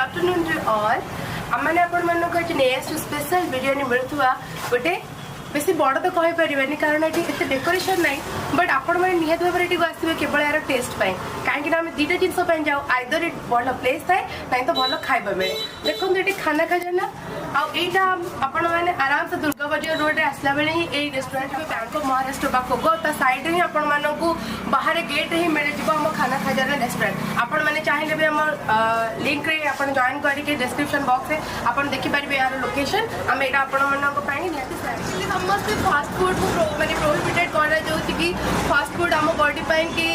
afternoon to all आमने आपण मानक आज नेक्स्ट स्पेशल बिरयानी मिलुवा गोटे बेसी बड़ तो कहि परिबानी कारण एटी एते डेकोरेशन नाही बट आपण माने निहात भाबरे एटी आसीबे केवल यार टेस्ट पाए काहे कि हम दीटा जिंस पाए जाऊ आइदर इट भलो प्लेस थाए नाही तो भलो खाइबा मिले देखो एटी खाना खजाना आ एटा आपण माने आराम से दुर्गा बाजार रोड रे आसला बेले ही ए रेस्टोरेंट पे बैंक ऑफ महाराष्ट्र बाकोगो ता साइड रे आपण मानकू बाहर गेट रे ही मिले जिवो हम खाना खजाना रेस्टोरेंट आपण माने चाहिले बे हम लिंक रे आपण जॉइन करी के डिस्क्रिप्शन बॉक्स रे आपण देखि परिबे यार लोकेशन हम एटा आपण मानक पाई निहाती समस्त फास्ट फूड को माने प्रोहिबिटेड करा जाउची कि फास्ट फूड हम बॉडी पाई कि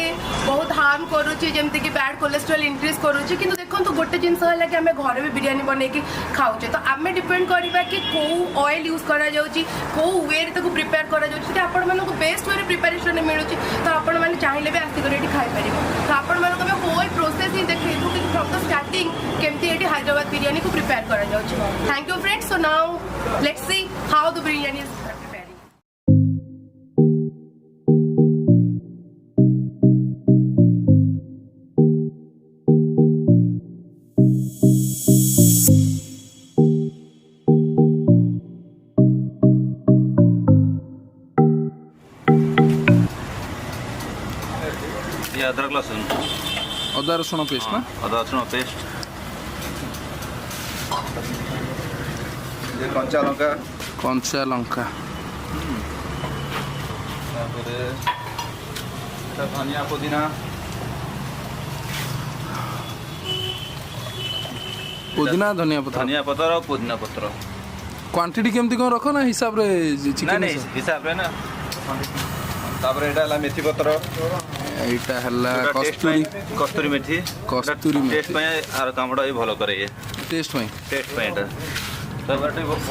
बहुत हार्म करूची जेमति कि बैड कोलेस्ट्रॉल इंक्रीज करूची किंतु देखंतु गोटे जिंस हला कि हमें घर में बिरयानी बने कि खाउचे तो आमे डिपेंड करबा कि को ऑयल यूज करा जाउची को वे रे ताको प्रिपेयर करा जाउची कि आपण मानको बेस्ट वे रे प्रिपरेशन मिलुची तो आपण माने चाहिले बे आसी करे एठी खाइ परिबो तो आपण मानको में होल प्रोसेस ही देखैबु कि फ्रॉम द स्टार्टिंग केमति एठी हैदराबाद बिरयानी को प्रिपेयर करा जाउची thank you friends so now let's see how the biryani is अदरक लहसुन अदा रसुण पेस्ट ना अदा रसुण पेस्ट ये कंचा लंका धनिया पुदीना पुदीना धनिया पत्र और पुदीना पत्र क्वांटिटी केमती कौन रखो ना हिसाब रे चिकन हिसाब रे ना तापर एटा ला मेथी पत्र एटा हल्ला कस्तूरी मेथी टेस्ट पे आर कामडा ही भलो करे ये टेस्ट पे एटा तापर टे भलो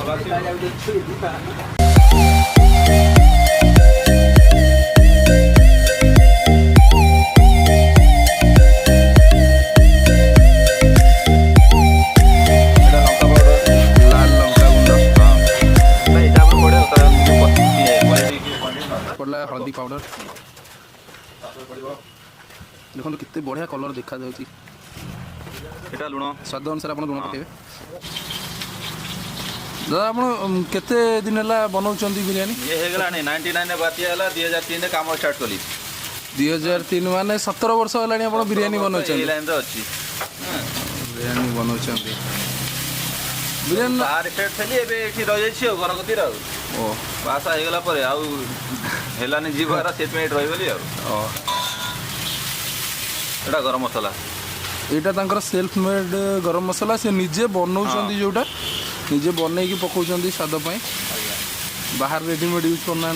हल्दी पाउडर देखो कितने बढ़िया कलर देखा जाउची एटा लुण स्वाद अनुसार आप लुण पकेबे दादा आप केते दिन है बनाऊँ बिरयानी ये हो गलानी 99 ने बातिया हला 2003 ने काम स्टार्ट कली 2003 माने 17 वर्ष होलानी आप बिरयानी बनाउछन ए लाइन रे अछि बिरयानी बनाउछन बिरयानी आर स्टेट थली एबे एठी रह जाई छी गरगति रा ओ पासा हे गला परे आउ हेलानी जीवारा सेट में रही बोली ओ एटा गरम मसाला एटा तांकर सेल्फ मेड गरम मसाला से निजे बनाउछन जोटा निजे बनै की पकाउछन स्वाद पई बाहर रेडीमेड यूज करना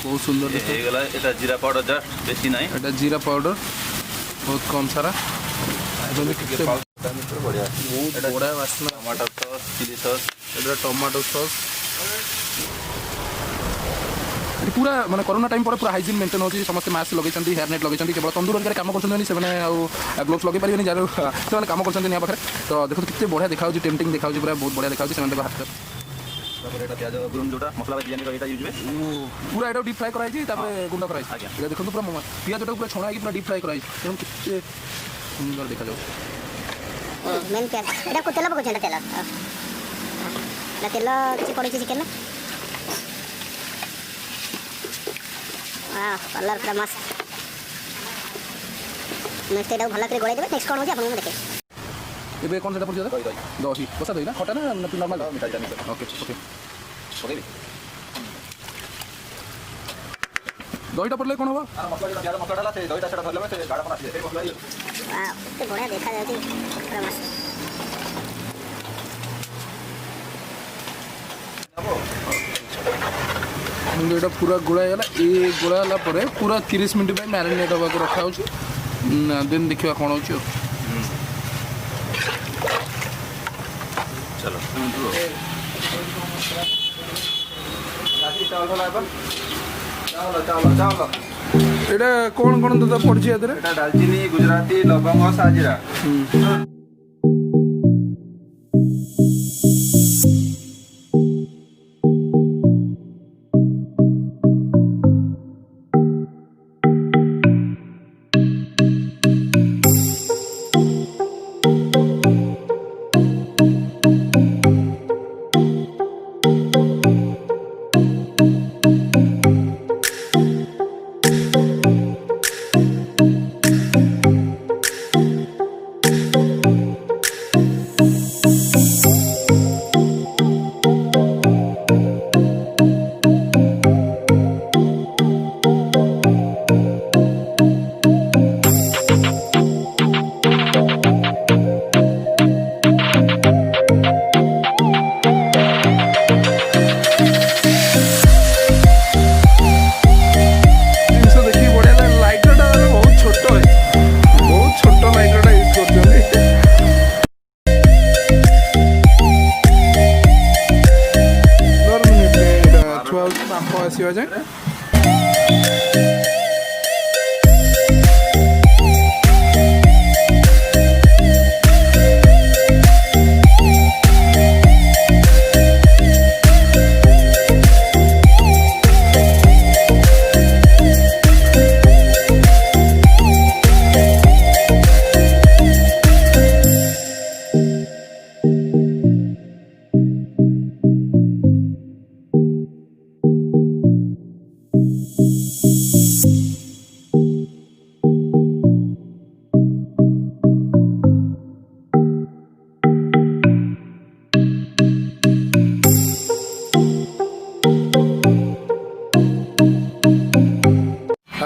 बहुत सुंदर हे गला एटा जीरा पाउडर जस्ट बेसी नाही एटा जीरा पाउडर बहुत कम सारा बढ़िया बहुत बड़ा वासना टमाटो सॉस चिली सॉस एटा टमाटो सॉस पूरा माने कोरोना टाइम पर पूरा हाइजीन मेंटेन होची समस्त मास्क लगै छथि हेयर नेट लगै छथि केवल तंदूर अधिकारी काम करछन से माने आ ग्लोव्स लगे परिबेनी जार से माने काम करछन निया पाखरे तो देखो कितने बढ़िया देखाउची टेम्पटिंग देखाउची पूरा बहुत बढ़िया देखाउची से माने हाथ तापर एटा प्याज गुरुम जोटा मसला बिरयानी रो एटा यूज में पूरा एटा डीप फ्राई कराई छी तापर गुंडा कराई छी ये देखो पूरा प्याज जोटा पूरा छणा की पूरा डीप फ्राई कराई छी कितने सुंदर देखा जाउ मेन प्याज एटा को तेल पको छंडा तेल किछि पड़ी चिकन ना कलर पूरा मस्त नेक्स्ट एटा भला करे गोळे देबे नेक्स्ट कोन होजी आपन देखे एबे कोन सेटा पड़छ दही कोसा दही ना खटा ना नॉर्मल मिठाई जानी ओके ओके ओके दहीटा पड़ले कोन होबा मसला प्याज मसला डाला से दहीटा सेटा धरले में से गाड़ा बना दिए मसला वाह कितने बढ़िया देखा जाती पूरा मस्त ये पूरा गोलागला ये गोलागला पूरा 30 मिनट में मैरिनेट होगा रखा हो देन देखा कौन हो चलो एटा कौन कौन दादा पड़ी एटा दालचीनी गुजराती लवंग साजीरा ଦେଖିବା ଯେ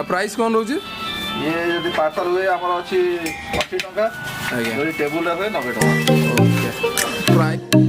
प्राइस कौन रोज ये जब पार्सल हुए आम अच्छी 80 टंका आज्ञा टेबुल हुए 90 टंका ओके प्राइस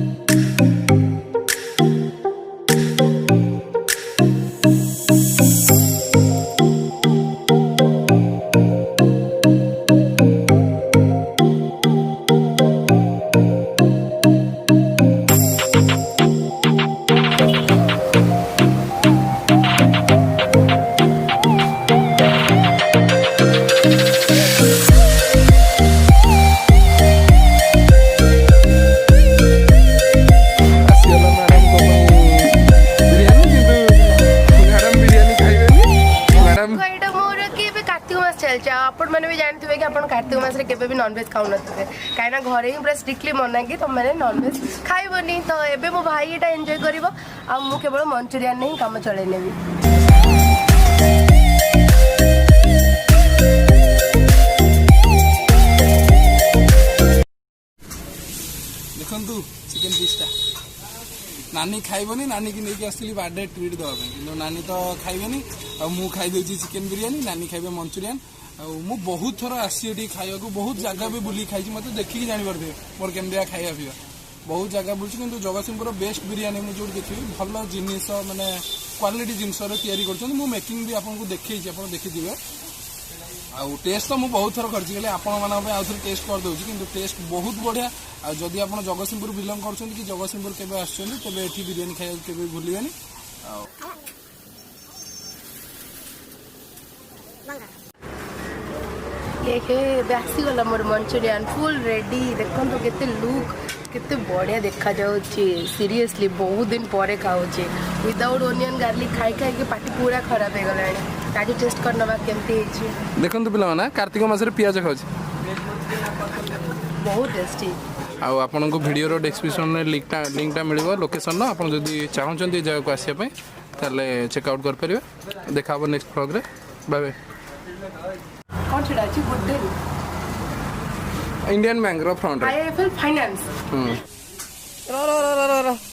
आपण मैंने भी जानते कि आप कार्तिक मास के नॉनवेज खाऊ नथिबे कहीं घरे ही पूरा स्ट्रिक्टली मना कि तुम मैंने नॉनवेज खाइबनी तो एबे मो भाई एटा एंजॉय करिवो आ मु केवल मंचूरियन नहीं काम चले नेबी देखंतु चिकन पीसटा नानी खाइबनी नानी की लेके आसली बर्थडे ट्रीट देवा कि नानी तो खाइबनी आ मु खाई देउची चिकन बिरयानी नानी खाइबे मंचूरियन मु बहुत थर आसी खाया बहुत जगह भी बुली खाई मत देखिए जापर मोर केमरिया खाया पीवा बहुत जगह बुलूँ कि जगतसिंहपुर बेस्ट बिरयानी मुझे जो देखी भल जिनस माने क्वालिटी जिनस या मेकिंग भी आपको देखी आप देखिए आउ टेस्ट तो मुझे बहुत थर कर आप टेस्ट करदे कि टेस्ट बहुत बढ़िया आदि आप जगतसिंहपुर बिलंग कर जगतसिंहपुर केवे आसबे बिरयानी खाया के भूलें आसीगला मोर मंचूरियन फुल रेडी देखो केते लुक केते बढ़िया देखा जाउची सीरियसली बहुत दिन पर खाऊची विदाउट ओनियन गार्लिक खाई खाई के पाटी पूरा खराब हो गलानी आज टेस्ट करना केमती देखो पिला ना कार्तिक मासरे पियाज खाऊची बहुत टेस्टी आउ आपन को वीडियो रो डिस्क्रिप्शन में लिंकटा मिलबो लोकेशन न आपन जदी चाहउछंती जगह को आसिया पय ताले चेक आउट कर परिबे देखाबो नेक्स्ट व्लॉग रे बाय बाय कौन छड़ा छी गुड डे इंडियन बैंक रो फ्रंट आईएफएल फाइनेंस